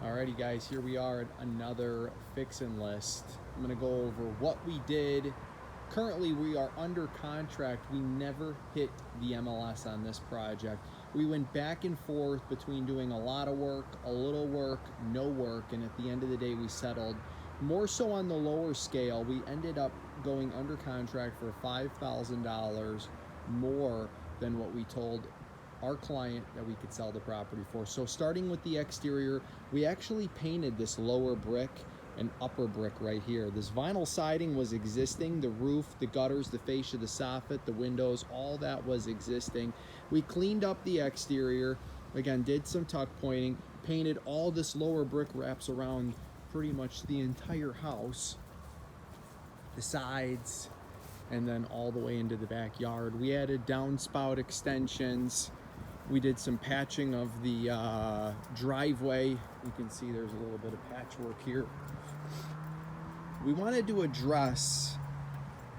Alrighty guys, here we are at another fix and list. I'm gonna go over what we did. Currently we are under contract. We never hit the MLS on this project. We went back and forth between doing a lot of work, a little work, no work, and at the end of the day we settled. More so on the lower scale, we ended up going under contract for $5,000 more than what we told our client that we could sell the property for. So starting with the exterior, we actually painted this lower brick and upper brick right here. This vinyl siding was existing, the roof, the gutters, the fascia, the soffit, the windows, all that was existing. We cleaned up the exterior, again, did some tuck pointing, painted all this lower brick wraps around pretty much the entire house, the sides, and then all the way into the backyard. We added downspout extensions. We did some patching of the driveway. You can see there's a little bit of patchwork here. We wanted to address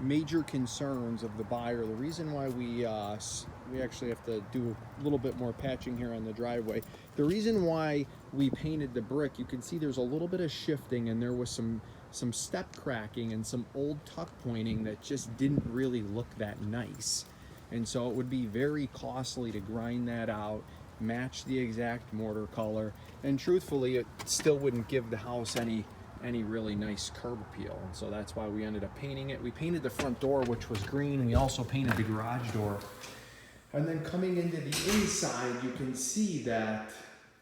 major concerns of the buyer. The reason why we actually have to do a little bit more patching here on the driveway. The reason why we painted the brick, you can see there's a little bit of shifting, and there was some step cracking and some old tuck pointing that just didn't really look that nice. And so it would be very costly to grind that out, match the exact mortar color, and truthfully it still wouldn't give the house any really nice curb appeal. And so that's why we ended up painting it. We painted the front door, which was green, and we also painted the garage door. And then coming into the inside, you can see that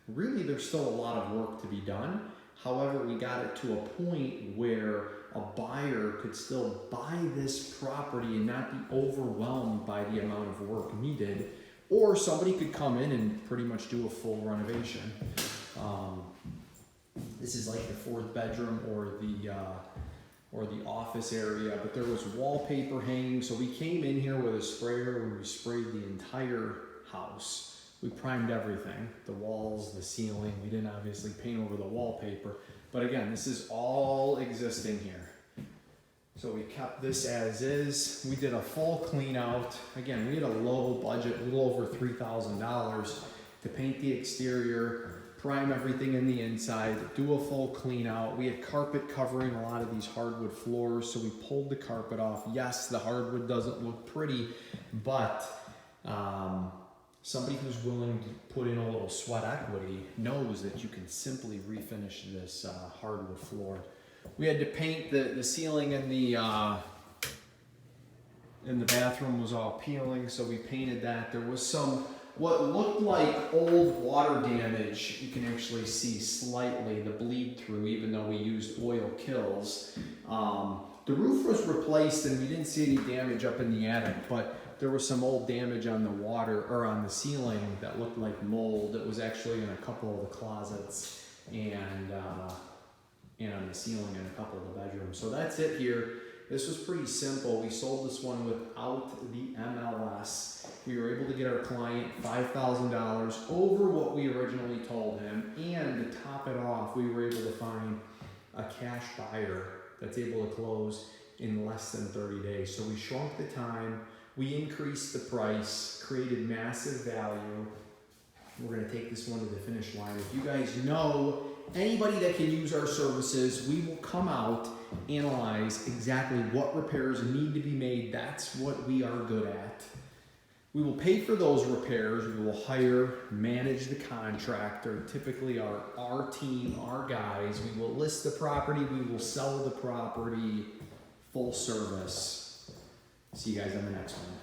really there's still a lot of work to be done. However, we got it to a point where a buyer could still buy this property and not be overwhelmed by the amount of work needed, or somebody could come in and pretty much do a full renovation. This is like the fourth bedroom or the office area, but there was wallpaper hanging, so we came in here with a sprayer and we sprayed the entire house. We primed everything, the walls, the ceiling. We didn't obviously paint over the wallpaper, but again, this is all existing here. So we kept this as is. We did a full clean out. Again, we had a low budget, a little over $3,000 to paint the exterior, prime everything in the inside, do a full clean out. We had carpet covering a lot of these hardwood floors, so we pulled the carpet off. Yes, the hardwood doesn't look pretty, but somebody who's willing to put in a little sweat equity knows that you can simply refinish this hardwood floor. We had to paint the ceiling in the bathroom was all peeling, so we painted that. There was some what looked like old water damage. You can actually see slightly the bleed through, even though we used oil kills. The roof was replaced and we didn't see any damage up in the attic, but there was some old damage on the water or on the ceiling that looked like mold. It was actually in a couple of the closets and on the ceiling in a couple of the bedrooms. So that's it here. This was pretty simple. We sold this one without the MLS. We were able to get our client $5,000 over what we originally told him, and to top it off, we were able to find a cash buyer that's able to close in less than 30 days. So we shrunk the time, we increased the price, created massive value. We're gonna take this one to the finish line. If you guys know anybody that can use our services, we will come out, analyze exactly what repairs need to be made. That's what we are good at. We will pay for those repairs. We will hire, manage the contractor, typically our team, our guys. We will list the property, we will sell the property, full service. See you guys on the next one.